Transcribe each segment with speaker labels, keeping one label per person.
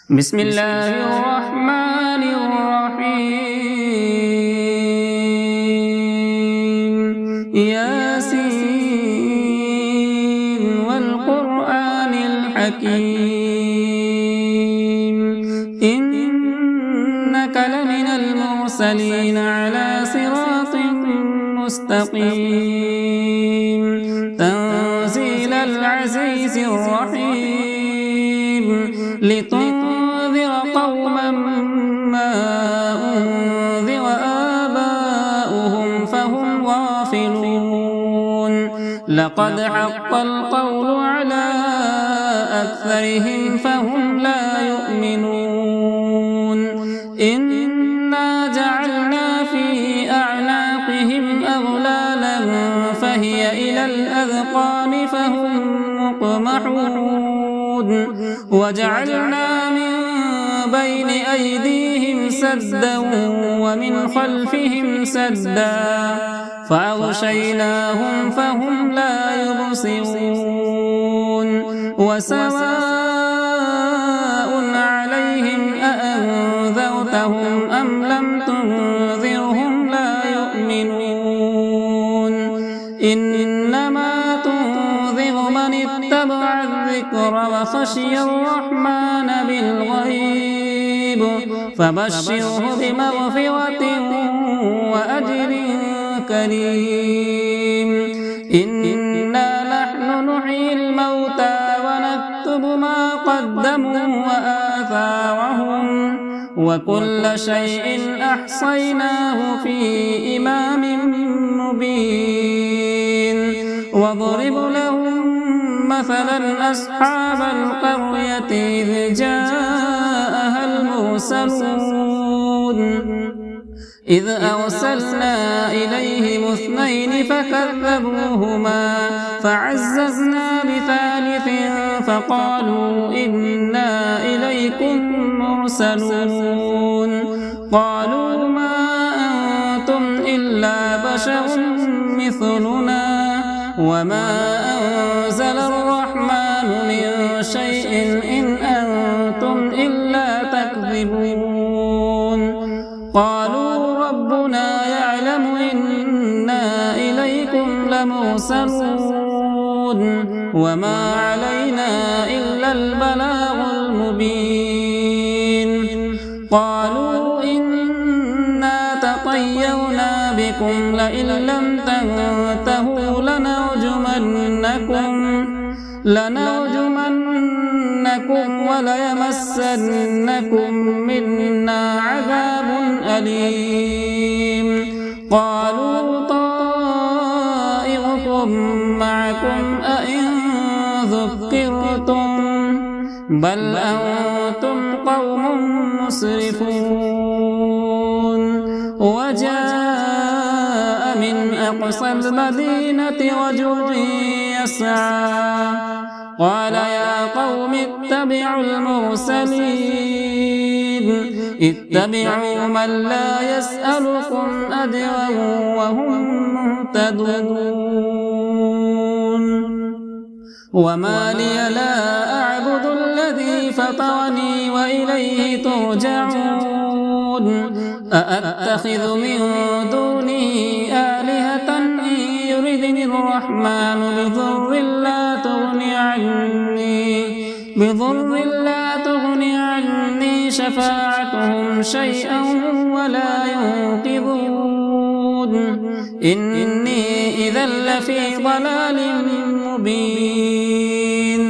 Speaker 1: بسم الله الرحمن الرحيم ياسين والقرآن الحكيم إنك لمن المرسلين على صراط مستقيم تنزيل العزيز الرحيم لتنذر قوما ما أنذر آباؤهم فهم غافلون لقد حق القول على أكثرهم فهم لا يؤمنون إنا جعلنا في أعناقهم أغلالا فهي إلى الأذقان فهم مقمحون وجعلنا من بين أيديهم سدا ومن خلفهم سدا فأغشيناهم فهم لا يبصرون وسواء عليهم أأنذرتهم أم لم تنذرهم لا يؤمنون إنما تنذر من اتبع الذكر وخشي الرحمن بالغيب فبشره بمغفرة وأجر كريم إنا نحن نحيي الموتى ونكتب ما قدموا وآثارهم وكل شيء أحصيناه في إمام مبين واضرب لهم مثلا أصحاب القرية إذ جاءها المرسلون إذ أرسلنا إليهم اثنين فكذبوهما فعززنا بثالث فقالوا إنا إليكم مرسلون قالوا ما أنتم إلا بشر مثلنا وما أنزل الرحمن من شيء إن أنتم إلا تكذبون قالوا ربنا يعلم إنا إليكم لمرسلون وما علينا إلا البلاغ المبين قالوا إنا تطيرنا بكم لئن لم تنتهوا لنرجمنكم وليمسنكم منا عذاب أليم قالوا طائركم معكم أئن ذكرتم بل أنتم قوم مسرفون وجاء من أقصى المدينة رجل يسعى قال يا قوم اتبعوا المرسلين اتبعوا من لا يسألكم أجرا وهم مهتدون وما لي لا أعبد الذي فطرني وإليه ترجعون أأتخذ من دونه آلهة إن يردني الرحمن بضر لا تغني عني شفاعتهم شيئا ولا ينقذون إني إذا لفي ضلال مبين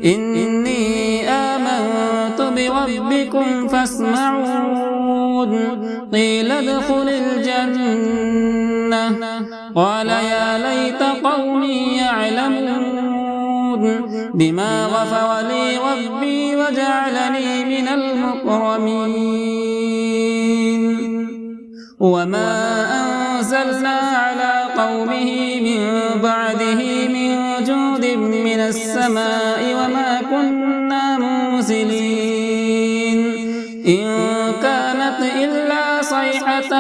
Speaker 1: إني آمنت بربكم فاسمعون قيل ادخل الجنة قال يا ليت قومي يعلمون بما غفر لي ربي وجعلني من المكرمين وما أنزلنا على قومه من بعده من جود من السماء وما كنا منزلين إن كانت إلا صيحة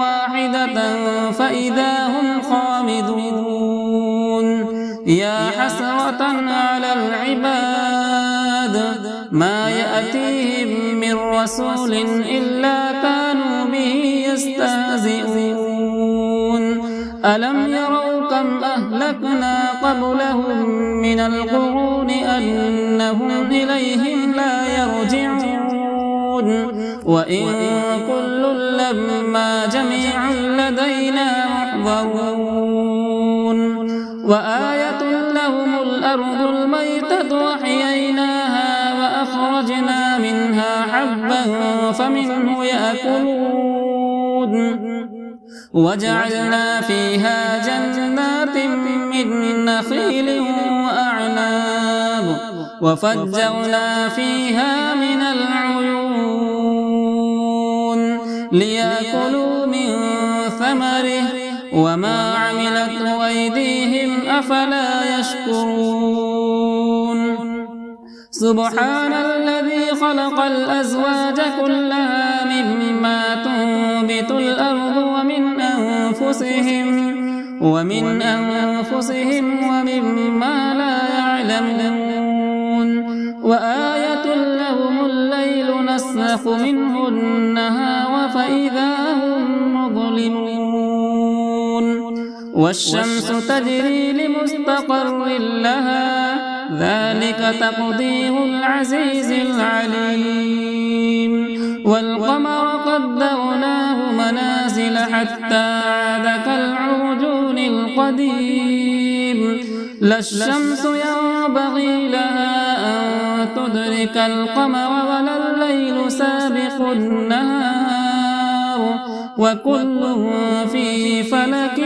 Speaker 1: واحدة فإذا هم خامدون يا حسرة على العباد ما يأتيهم من رسول إلا كانوا به يستهزئون ألم يروا كم أهلكنا قبلهم من القرون أنهم إليهم لا يرجعون وإن كل لما جميع لدينا محضرون وآية لهم الأرض الميتة وأحييناها وأخرجنا منها حبا فمنه يأكلون وجعلنا فيها جنات من نخيل وأعناب وفجرنا فيها من العيون ليأكلوا من ثمره وما عملته أيديهم أفلا يشكرون سبحان الذي خلق الأزواج كلها مما تنبت الأرض ومن أنفسهم ومما لا يعلمون وآية لهم الليل نسلخ منه النهار فإذا هم مظلمون والشمس تجري لمستقر لها ذلك تقدير العزيز العليم والقمر قدرناه منازل حتى عاد كالعرجون القديم لا الشمس ينبغي لها أن تدرك القمر ولا الليل سابق النهار وكل في فلك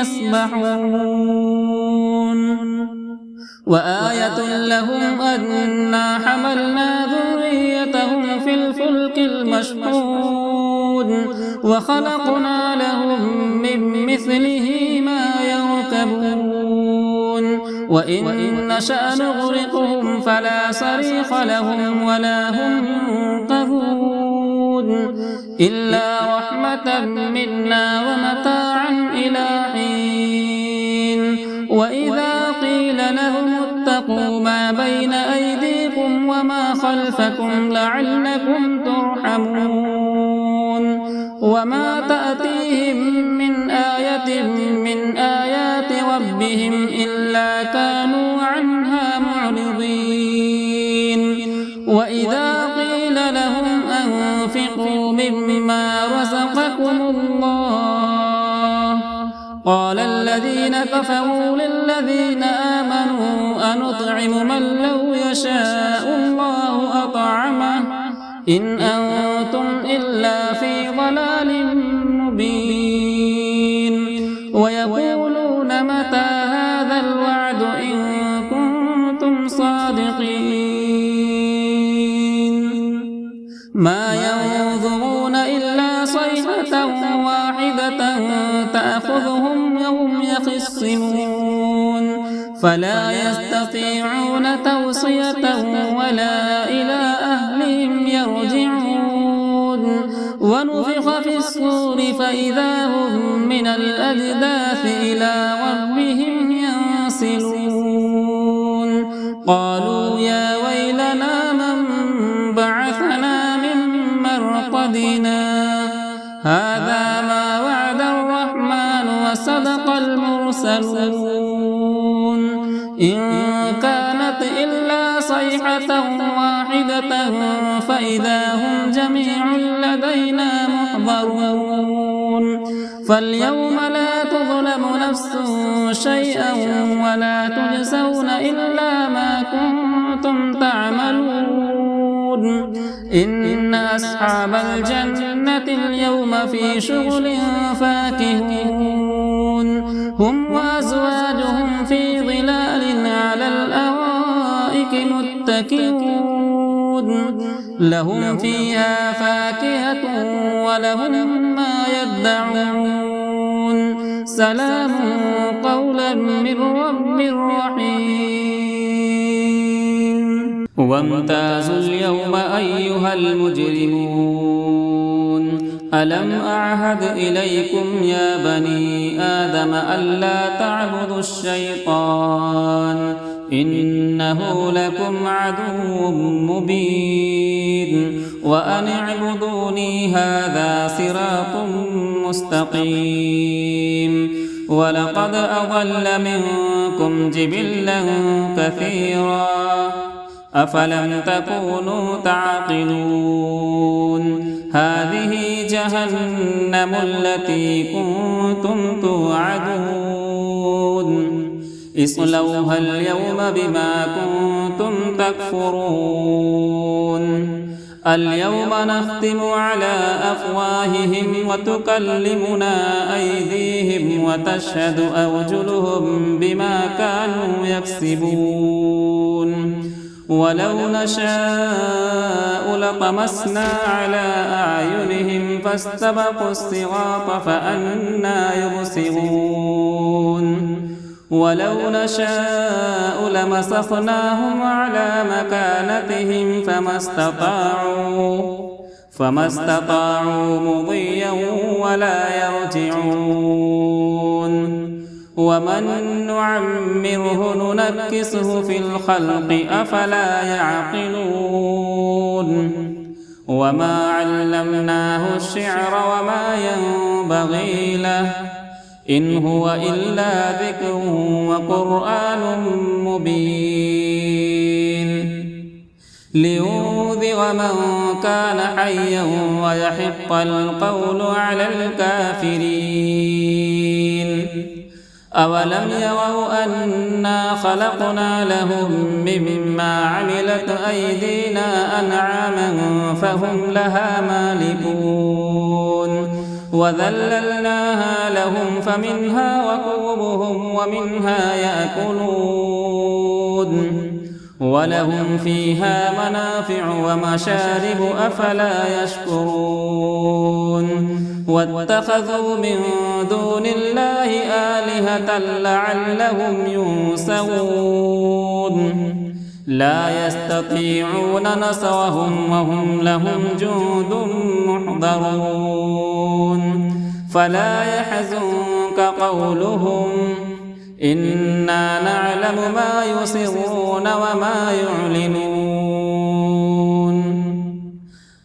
Speaker 1: يسبحون وآية لهم أنا حملنا ذريتهم في الفلك المشحون وخلقنا لهم من مثله ما يركبون وإن نشأ نغرقهم فلا صريخ لهم ولا هم ينقذون إلا رحمة منا ومتاعا إلى حين وإذا قيل لهم اتقوا ما بين أيديكم وما خلفكم لعلكم ترحمون وما تأتيهم من آية من آيات ربهم إلا كانوا عنها معرضين وإذا قيل لهم أنفقوا مما رزقكم الله قال الذين كفروا للذين آمنوا أنطعم من لو يشاء الله أطعمه إن أنتم إلا في ضلال مبين ويقولون متى هذا الوعد إن كنتم صادقين ما ينظرون إلا صيحة واحدة تأخذهم وهم يخصمون فلا يستطيعون توصية ولا إلى أهلهم يرجعون ونفخ في الصور فإذا هم من الأجداث إلى ربهم ينسلون قالوا يا ويلنا من بعثنا من مرقدنا هذا ما وعد الرحمن وصدق المرسلون إن كانت إلا صيحة واحدة فإذا هم جميع لدينا محضرون فاليوم لا تظلم نفس شيئا ولا تجزون إلا ما كنتم تعملون إن أصحاب الجنة اليوم في شغل فاكهون هم وأزواجهم في ظلال على الأرائك متكئون لهم فيها فاكهة ولهم ما يدعون سلام قولا من رب رحيم وامتازوا اليوم أيها المجرمون ألم أعهد إليكم يا بني آدم ألا تعبدوا الشيطان إنه لكم عدو مبين وأن اعبدوني هذا صراط مستقيم ولقد أضل منكم جبلا كثيرا أفلم تكونوا تعقلون هذه جهنم التي كنتم توعدون اصلوها اليوم بما كنتم تكفرون اليوم نختم على أفواههم وتكلمنا أيديهم وتشهد أرجلهم بما كانوا يكسبون ولو نشاء لطمسنا على أعينهم فاستبقوا الصراط فأنى يبصرون ولو نشاء لمسخناهم على مكانتهم فما استطاعوا مضيا ولا يرجعون ومن نعمره ننكسه في الخلق أفلا يعقلون وما علمناه الشعر وما ينبغي له إن هو إلا ذكر وقرآن مبين لينذر من كان حيا ويحق القول على الكافرين أولم يروا أنا خلقنا لهم مما عملت أيدينا أنعاما فهم لها مالكون وذللناها لهم فمنها ركوبهم ومنها يأكلون ولهم فيها منافع ومشارب أفلا يشكرون واتخذوا من دون الله آلهة لعلهم ينصرون لا يستطيعون نصرهم وهم لهم جند محضرون فلا يحزنك قولهم إنا نعلم ما يسرون وما يعلنون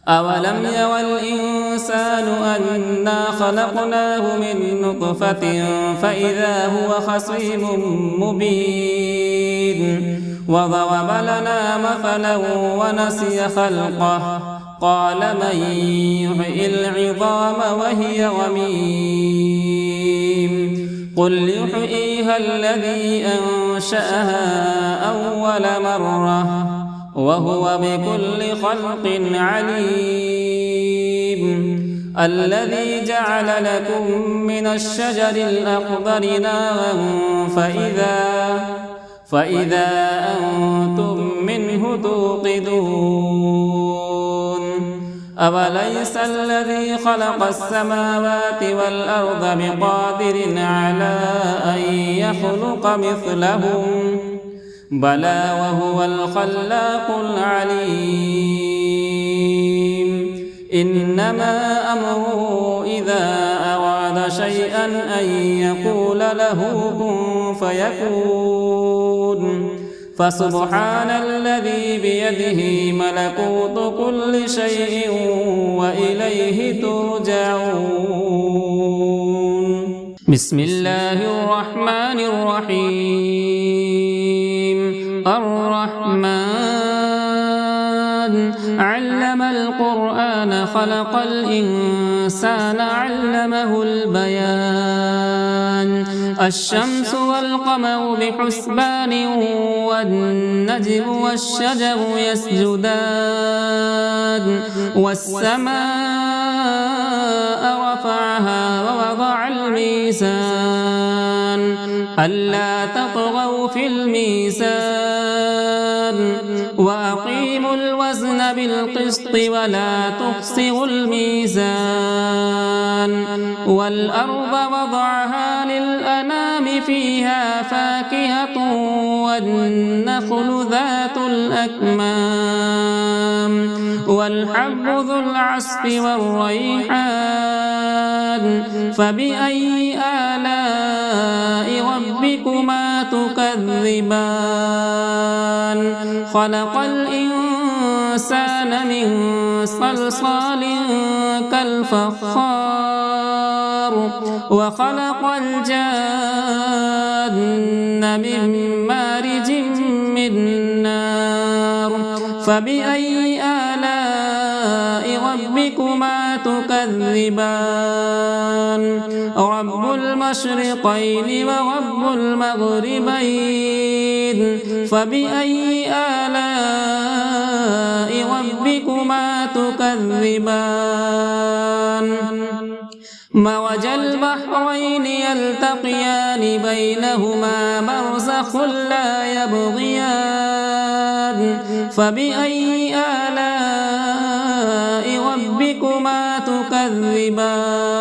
Speaker 1: أولم ير الإنسان أنا خلقناه من نطفة فإذا هو خصيم مبين وضرب لنا مثلا ونسي خلقه قال من يحيي العظام وهي رميم قل يحييها الذي أنشأها أول مرة وهو بكل خلق عليم الذي جعل لكم من الشجر الأخضر نارا فإذا أنتم منه توقدون أوليس الذي خلق السماوات والأرض بقادر على أن يخلق مثلهم بلى وهو الخلاق العليم إنما أمره إذا أراد شيئا أن يقول له كن فيكون فسبحان الذي بيده ملكوت كل شيء وإليه ترجعون بسم الله الرحمن الرحيم الرحمن علم القرآن خلق الإنسان علمه البيان الشمس والقمر بحسبان والنجم والشجر يسجدان والسماء رفعها ووضع الميزان ألا تطغوا في الميزان وأقيموا الوزن بالقسط ولا تخسروا الميزان والأرض وضعها للأنام فيها فاكهة والنخل ذات الأكمام والحب ذو العصف والريحان فبأي آلاء ربكما تكذبان خلق الإنسان من صلصال كالفخار وخلق الجان من مارج من نار فبأي آلاء ربكما تكذبان رب المشرقين ورب المغربين فبأي آلاء ربكما تكذبان مرج البحرين يلتقيان بينهما برزخ لا يبغيان فبأي آلاء ربكما تكذبان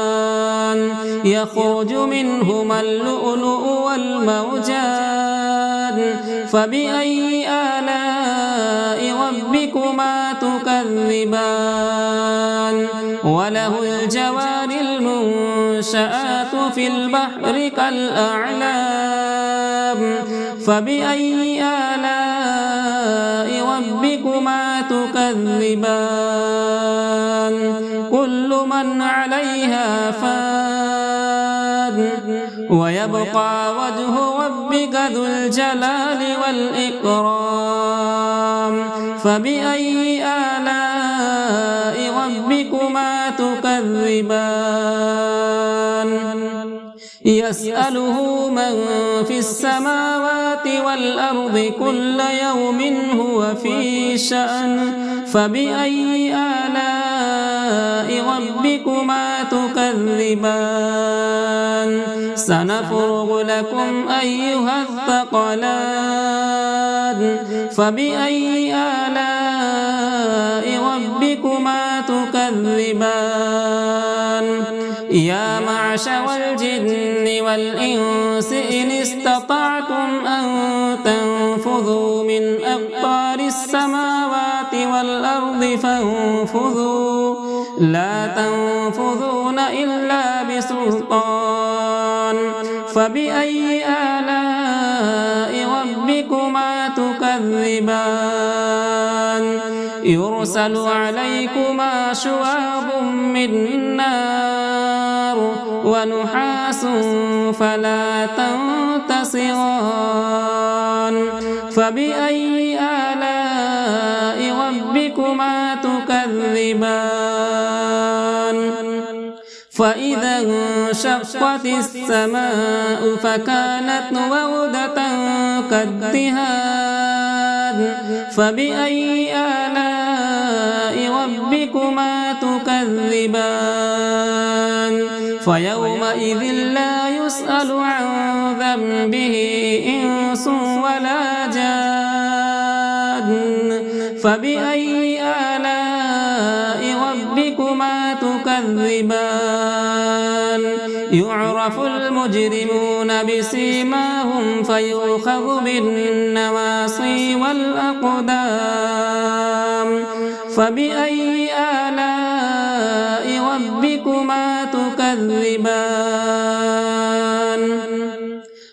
Speaker 1: يخرج منهما اللؤلؤ والمرجان فبأي آلاء ربكما تكذبان وله الجوار المنشآت في البحر كالأعلام فبأي آلاء ربكما تكذبان كل من عليها فان ويبقى وجه ربك ذو الجلال والإكرام فبأي آلاء ربكما تكذبان يسأله من في السماوات والأرض كل يوم هو في شأن فبأي آلاء ربكما تكذبان سنفرغ لكم أيها الثقلان فبأي آلاء ربكما تكذبان يا معشر الجن والإنس إن استطعتم أن تنفذوا من أقطار السماوات والأرض فانفذوا لا تنفذون إلا بسلطان فبأي آلاء ربكما تكذبان يرسل عليكما شواظ من نار ونحاس فلا تنتصران فبأي آلاء ربكما تكذبان فإذا انشقت السماء فكانت وردة كالدهان فبأي آلاء ربكما تكذبان فيومئذ لا يسأل عن ذنبه إنس ولا جان فبأي آلاء ربكما تكذبان يعرف المجرمون بسيماهم فيؤخذ بالنواصي والأقدام فبأي آلاء ربكما تكذبان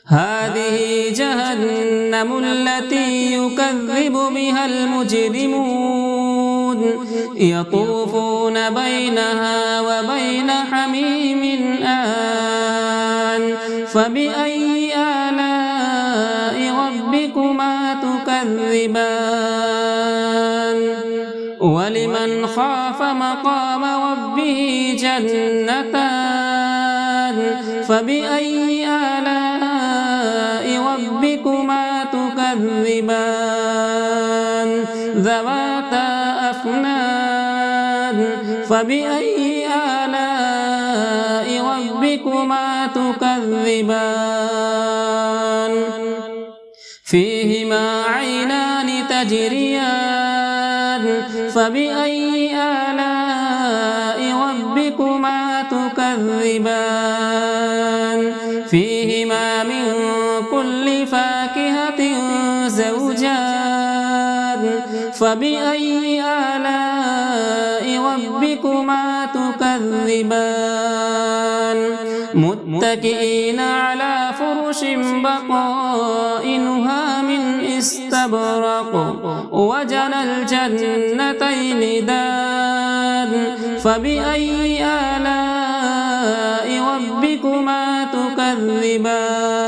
Speaker 1: هذه جهنم التي يكذب بها المجرمون يطوفون بينها وبين حميم آن فبأي آلاء ربكما تكذبان ولمن خاف مقام ربه جنتان فبأي آلاء ربكما تكذبان ذواتا أفنان فبأي آلاء ربكما تكذبان فيهما عينان تجريان فبأي آلاء ربكما تكذبان فيهما من كل فاكهة زوجان فبأي آلاء ربكما تكذبان متكئين على فرش بطائنها من استبرق وجنى الجنتين دان فبأي آلاء ربكما تكذبان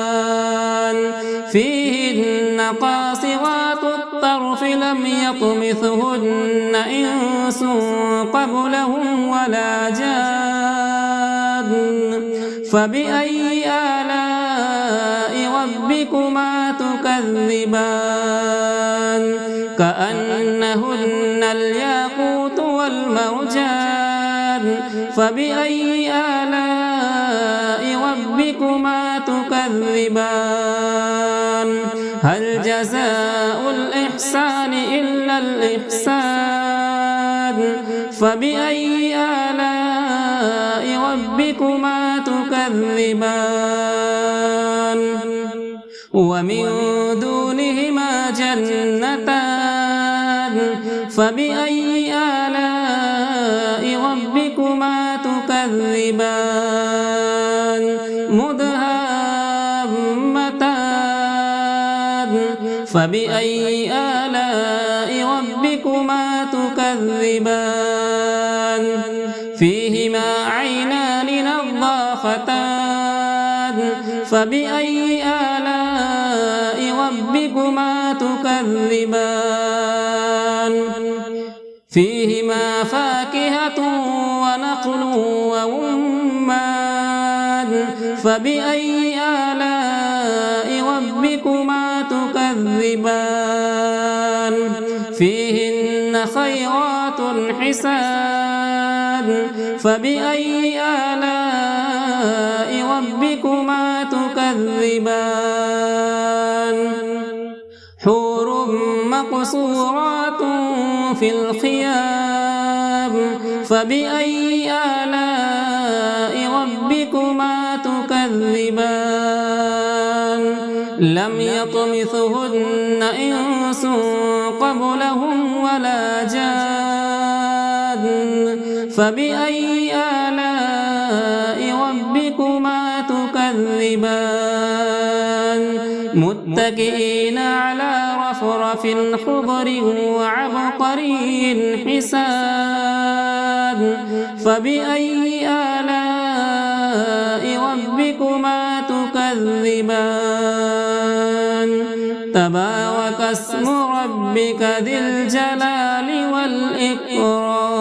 Speaker 1: فيهن قاصرات الطرف لم يطمثهن إنس قبلهم ولا جان فبأي آلاء ربكما تكذبان كأنهن الياقوت والمرجان فبأي آلاء ربكما تكذبان هل جزاء الإحسان إلا الإحسان فبأي آلاء ربكما تكذبان ومن دونهما جنتان فبأي آلاء ربكما تكذبان مدهامتان فبأي آلاء ربكما تكذبان فيهما عينان نضاختان فبأي آلاء ربكما تكذبان فيهما فاكهة ونخل ورمان فبأي آلاء ربكما تكذبان فيهن خيرات حسان فبأي آلاء ربكما تكذبان حور مقصورات في الخيام فبأي آلاء ربكما تكذبان لم يطمثهن إنس قبلهم ولا جان فبأي آلاء ربكما تكذبان متكئين على رفرف خضر وعبقري حسان فبأي آلاء ربكما تكذبان تبارك اسم ربك ذي الجلال والإكرام